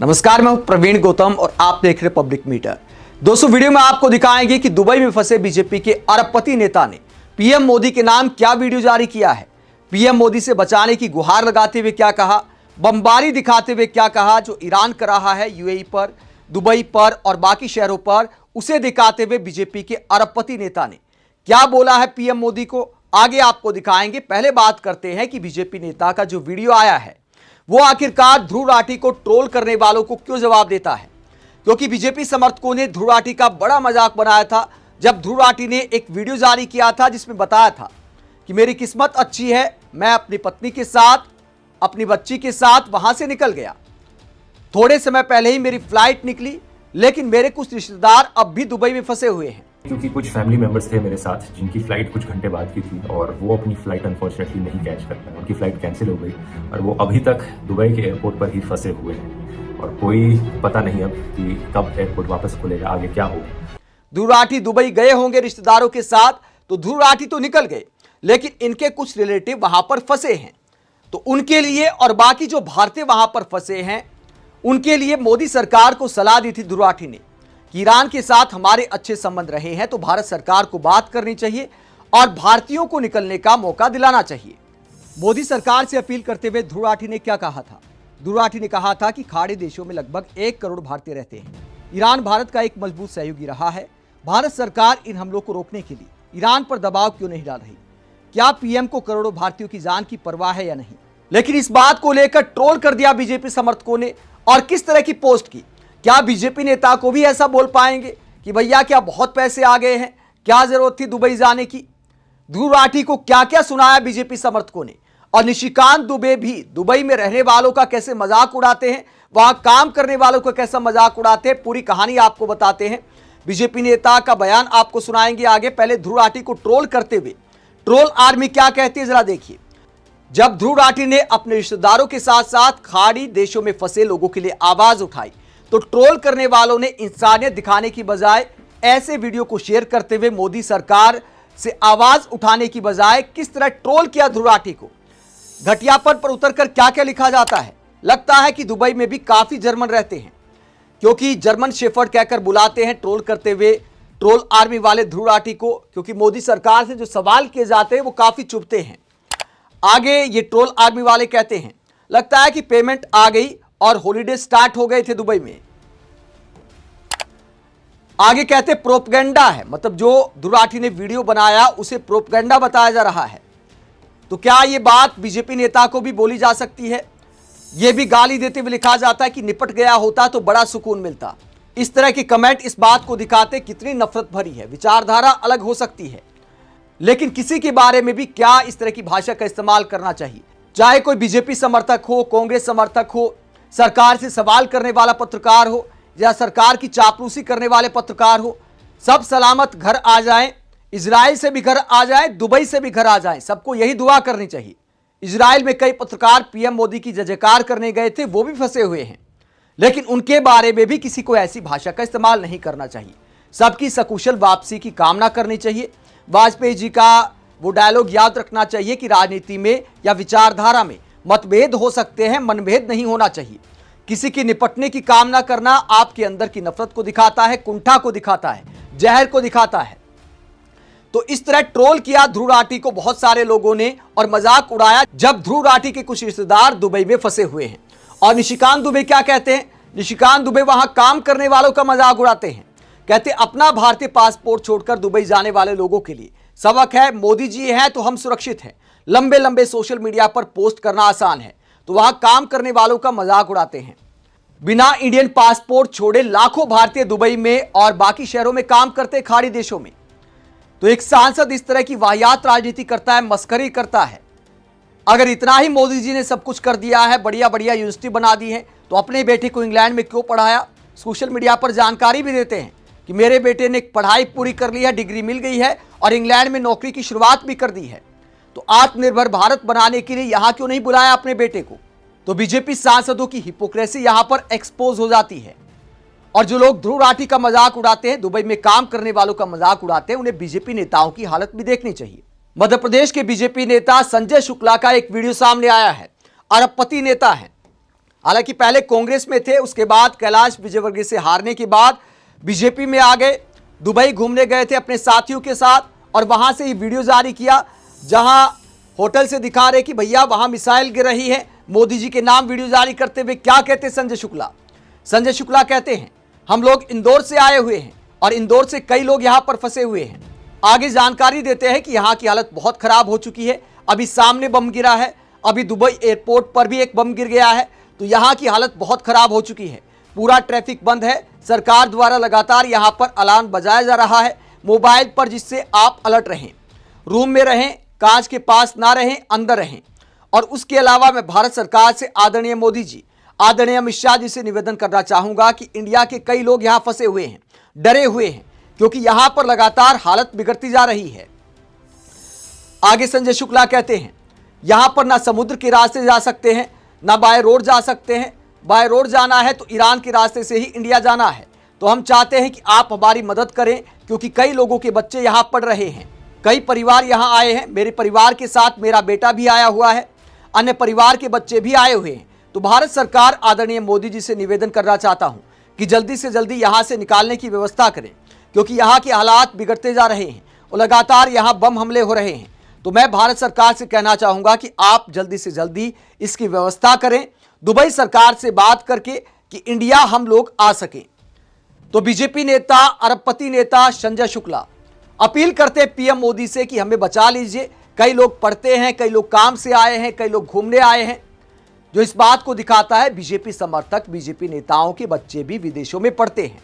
नमस्कार, मैं हूं प्रवीण गौतम और आप देख रहे पब्लिक मीटर। दोस्तों, वीडियो में आपको दिखाएंगे कि दुबई में फंसे बीजेपी के अरबपति नेता ने पीएम मोदी के नाम क्या वीडियो जारी किया है, पीएम मोदी से बचाने की गुहार लगाते हुए क्या कहा, बमबारी दिखाते हुए क्या कहा, जो ईरान कर रहा है यूएई पर, दुबई पर और बाकी शहरों पर, उसे दिखाते हुए बीजेपी के अरबपति नेता ने क्या बोला है पीएम मोदी को, आगे आपको दिखाएंगे। पहले बात करते हैं कि बीजेपी नेता का जो वीडियो आया है वो आखिरकार ध्रुव राठी को ट्रोल करने वालों को क्यों जवाब देता है, क्योंकि बीजेपी समर्थकों ने ध्रुव राठी का बड़ा मजाक बनाया था जब ध्रुव राठी ने एक वीडियो जारी किया था जिसमें बताया था कि मेरी किस्मत अच्छी है, मैं अपनी पत्नी के साथ, अपनी बच्ची के साथ वहां से निकल गया। थोड़े समय पहले ही मेरी फ्लाइट निकली, लेकिन मेरे कुछ रिश्तेदार अब भी दुबई में फंसे हुए हैं। क्योंकि कुछ फैमिली मेंबर्स थे मेरे साथ जिनकी फ़्लाइट कुछ घंटे बाद की थी और वो अपनी फ़्लाइट अनफॉर्चुनेटली नहीं कैच कर पाए, उनकी फ़्लाइट कैंसिल हो गई और वो अभी तक दुबई के एयरपोर्ट पर ही फंसे हुए हैं और कोई पता नहीं अब कि कब एयरपोर्ट वापस खुलेगा, आगे क्या होगा। ध्रुव राठी दुबई गए होंगे रिश्तेदारों के साथ, तो ध्रुव राठी तो निकल गए, लेकिन इनके कुछ रिलेटिव वहां पर फंसे हैं। तो उनके लिए और बाकी जो भारतीय वहां पर फंसे हैं उनके लिए मोदी सरकार को सलाह दी थी ध्रुव राठी ने कि ईरान के साथ हमारे अच्छे संबंध रहे हैं, तो भारत सरकार को बात करनी चाहिए और भारतीयों को निकलने का मौका दिलाना चाहिए। मोदी सरकार से अपील करते हुए ध्रुव राठी ने क्या कहा था? ध्रुव राठी ने कहा था कि खाड़ी देशों में लगभग 1 करोड़ भारतीय रहते हैं। ईरान भारत का एक मजबूत सहयोगी रहा है। भारत सरकार इन हमलों को रोकने के लिए ईरान पर दबाव क्यों नहीं डाल रही? क्या पीएम को करोड़ों भारतीयों की जान की परवाह है या नहीं? लेकिन इस बात को लेकर ट्रोल कर दिया बीजेपी समर्थकों ने और किस तरह की पोस्ट की। क्या बीजेपी नेता को भी ऐसा बोल पाएंगे कि भैया क्या बहुत पैसे आ गए हैं, क्या जरूरत थी दुबई जाने की? ध्रुव राठी को क्या क्या सुनाया बीजेपी समर्थकों ने, और निशिकांत दुबे भी दुबई में रहने वालों का कैसे मजाक उड़ाते हैं, वहां काम करने वालों का कैसा मजाक उड़ाते हैं, पूरी कहानी आपको बताते हैं। बीजेपी नेता का बयान आपको सुनाएंगे आगे। पहले ध्रुव राठी को ट्रोल करते हुए ट्रोल आर्मी क्या कहती है जरा देखिए। जब ध्रुव राठी ने अपने रिश्तेदारों के साथ साथ खाड़ी देशों में फंसे लोगों के लिए आवाज उठाई, तो ट्रोल करने वालों ने इंसानियत दिखाने की बजाय ऐसे वीडियो को शेयर करते हुए मोदी सरकार से आवाज उठाने की बजाय किस तरह ट्रोल किया ध्रुव राठी को। घटियापन पर उतरकर क्या क्या लिखा जाता है। लगता है कि दुबई में भी काफी जर्मन रहते हैं, क्योंकि जर्मन शेफर्ड कहकर बुलाते हैं ट्रोल करते हुए ट्रोल आर्मी वाले ध्रुव राठी को, क्योंकि मोदी सरकार से जो सवाल किए जाते हैं वो काफी चुभते हैं। आगे ये ट्रोल आर्मी वाले कहते हैं, लगता है कि पेमेंट आ गई और हॉलिडे स्टार्ट हो गए थे दुबई में। आगे कहते प्रोपगेंडा है, मतलब जो ध्रुव राठी ने वीडियो बनाया उसे प्रोपगेंडा बताया जा रहा है। तो क्या यह बात बीजेपी नेता को भी बोली जा सकती है? यह भी गाली देते हुए लिखा जाता है कि निपट गया होता तो बड़ा सुकून मिलता। इस तरह के कमेंट इस बात को दिखाते कितनी नफरत भरी है। विचारधारा अलग हो सकती है, लेकिन किसी के बारे में भी क्या इस तरह की भाषा का इस्तेमाल करना चाहिए? चाहे कोई बीजेपी समर्थक हो, कांग्रेस समर्थक हो, सरकार से सवाल करने वाला पत्रकार हो या सरकार की चापलूसी करने वाले पत्रकार हो, सब सलामत घर आ जाएं। इजराइल से भी घर आ जाएं, दुबई से भी घर आ जाएं, सबको यही दुआ करनी चाहिए। इजराइल में कई पत्रकार पीएम मोदी की जय जयकार करने गए थे, वो भी फंसे हुए हैं, लेकिन उनके बारे में भी किसी को ऐसी भाषा का इस्तेमाल नहीं करना चाहिए। सबकी सकुशल वापसी की कामना करनी चाहिए। वाजपेयी जी का वो डायलॉग याद रखना चाहिए कि राजनीति में या विचारधारा में मतभेद हो सकते हैं, मनभेद नहीं होना चाहिए। किसी की निपटने की कामना करना आपके अंदर की नफरत को दिखाता है, कुंठा को दिखाता है, जहर को दिखाता है। तो इस तरह ट्रोल किया ध्रुव राठी को बहुत सारे लोगों ने और मजाक उड़ाया जब ध्रुव राठी के कुछ रिश्तेदार दुबई में फंसे हुए हैं। और निशिकांत दुबे क्या कहते हैं? निशिकांत दुबे वहां काम करने वालों का मजाक उड़ाते हैं। कहते अपना भारतीय पासपोर्ट छोड़कर दुबई जाने वाले लोगों के लिए सबक है, मोदी जी हैं तो हम सुरक्षित हैं। लंबे लंबे सोशल मीडिया पर पोस्ट करना आसान है, तो वहां काम करने वालों का मजाक उड़ाते हैं। बिना इंडियन पासपोर्ट छोड़े लाखों भारतीय दुबई में और बाकी शहरों में काम करते खाड़ी देशों में। तो एक सांसद इस तरह की वाहियात राजनीति करता है, मस्करी करता है। अगर इतना ही मोदी जी ने सब कुछ कर दिया है, बढ़िया बढ़िया यूनिवर्सिटी बना दी है, तो अपने बेटे को इंग्लैंड में क्यों पढ़ाया? सोशल मीडिया पर जानकारी भी देते हैं कि मेरे बेटे ने पढ़ाई पूरी कर ली है, डिग्री मिल गई है और इंग्लैंड में नौकरी की शुरुआत भी कर दी है। तो आत्मनिर्भर भारत बनाने के लिए यहां क्यों नहीं बुलाया अपने बेटे को? तो बीजेपी सांसदों की हिपोक्रेसी यहां पर एक्सपोज हो जाती है। और जो लोग ध्रुव राठी का मजाक उड़ाते हैं, दुबई में काम करने वालों का मजाक उड़ाते हैं, उन्हें बीजेपी नेताओं की हालत भी देखनी चाहिए। मध्य प्रदेश के बीजेपी नेता संजय शुक्ला का एक वीडियो सामने आया है। अरबपति नेता है, हालांकि पहले कांग्रेस में थे, उसके बाद कैलाश विजयवर्गीय से हारने के बाद बीजेपी में आ गए। दुबई घूमने गए थे अपने साथियों के साथ और वहां से ये वीडियो जारी किया जहां होटल से दिखा रहे कि भैया वहां मिसाइल गिर रही है। मोदी जी के नाम वीडियो जारी करते हुए क्या कहते संजय शुक्ला? संजय शुक्ला कहते हैं हम लोग इंदौर से आए हुए हैं और इंदौर से कई लोग यहां पर फंसे हुए हैं। आगे जानकारी देते हैं कि यहां की हालत बहुत खराब हो चुकी है। अभी सामने बम गिरा है, अभी दुबई एयरपोर्ट पर भी एक बम गिर गया है, तो यहां की हालत बहुत खराब हो चुकी है। पूरा ट्रैफिक बंद है। सरकार द्वारा लगातार यहां पर अलार्म बजाया जा रहा है मोबाइल पर, जिससे आप अलर्ट रहें, रूम में रहें, कांच के पास ना रहें, अंदर रहें। और उसके अलावा मैं भारत सरकार से आदरणीय मोदी जी, आदरणीय अमित शाह जी से निवेदन करना चाहूंगा कि इंडिया के कई लोग यहां फंसे हुए हैं, डरे हुए हैं, क्योंकि यहां पर लगातार हालत बिगड़ती जा रही है। आगे संजय शुक्ला कहते हैं यहां पर ना समुद्र के रास्ते जा सकते हैं, ना बाय रोड जा सकते हैं। बाय रोड जाना है तो ईरान के रास्ते से ही इंडिया जाना है। तो हम चाहते हैं कि आप हमारी मदद करें, क्योंकि कई लोगों के बच्चे यहां पढ़ रहे हैं, कई परिवार यहां आए हैं। मेरे परिवार के साथ मेरा बेटा भी आया हुआ है, अन्य परिवार के बच्चे भी आए हुए हैं। तो भारत सरकार आदरणीय मोदी जी से निवेदन करना चाहता हूं कि जल्दी से जल्दी यहां से निकालने की व्यवस्था करें, क्योंकि यहां के हालात बिगड़ते जा रहे हैं और लगातार यहां बम हमले हो रहे हैं। तो मैं भारत सरकार से कहना चाहूंगा कि आप जल्दी से जल्दी इसकी व्यवस्था करें, दुबई सरकार से बात करके कि इंडिया हम लोग आ सकें। तो बीजेपी नेता, अरबपति नेता संजय शुक्ला अपील करते पीएम मोदी से कि हमें बचा लीजिए। कई लोग पढ़ते हैं, कई लोग काम से आए हैं, कई लोग घूमने आए हैं, जो इस बात को दिखाता है बीजेपी समर्थक, बीजेपी नेताओं के बच्चे भी विदेशों में पढ़ते हैं।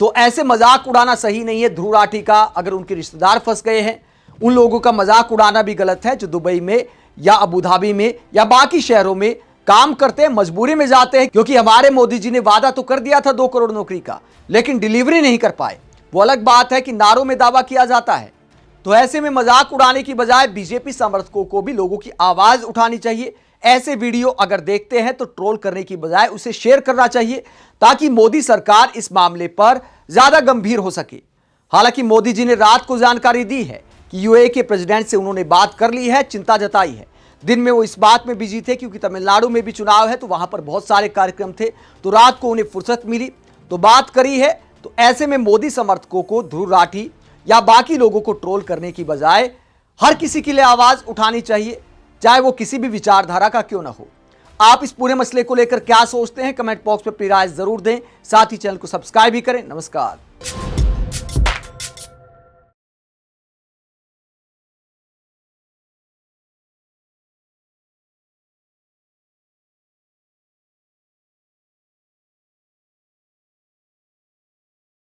तो ऐसे मजाक उड़ाना सही नहीं है। ध्रुव राठी का अगर उनके रिश्तेदार फंस गए हैं, उन लोगों का मजाक उड़ाना भी गलत है जो दुबई में या अबू धाबी में या बाकी शहरों में काम करते हैं, मजबूरी में जाते हैं। क्योंकि हमारे मोदी जी ने वादा तो कर दिया था 2 करोड़ नौकरी का, लेकिन डिलीवरी नहीं कर पाए। वो अलग बात है कि नारों में दावा किया जाता है। तो ऐसे में मजाक उड़ाने की बजाय बीजेपी समर्थकों को भी लोगों की आवाज उठानी चाहिए। ऐसे वीडियो अगर देखते हैं तो ट्रोल करने की बजाय उसे शेयर करना चाहिए, ताकि मोदी सरकार इस मामले पर ज्यादा गंभीर हो सके। हालांकि मोदी जी ने रात को जानकारी दी है कि यूएई के प्रेसिडेंट से उन्होंने बात कर ली है, चिंता जताई है। दिन में वो इस बात में बिजी थे क्योंकि तमिलनाडु में भी चुनाव है, तो वहां पर बहुत सारे कार्यक्रम थे, तो रात को उन्हें फुर्सत मिली तो बात करी है। तो ऐसे में मोदी समर्थकों को ध्रुव राठी या बाकी लोगों को ट्रोल करने की बजाय हर किसी के लिए आवाज उठानी चाहिए, चाहे वो किसी भी विचारधारा का क्यों ना हो। आप इस पूरे मसले को लेकर क्या सोचते हैं, कमेंट बॉक्स में अपनी राय जरूर दें। साथ ही चैनल को सब्सक्राइब भी करें। नमस्कार।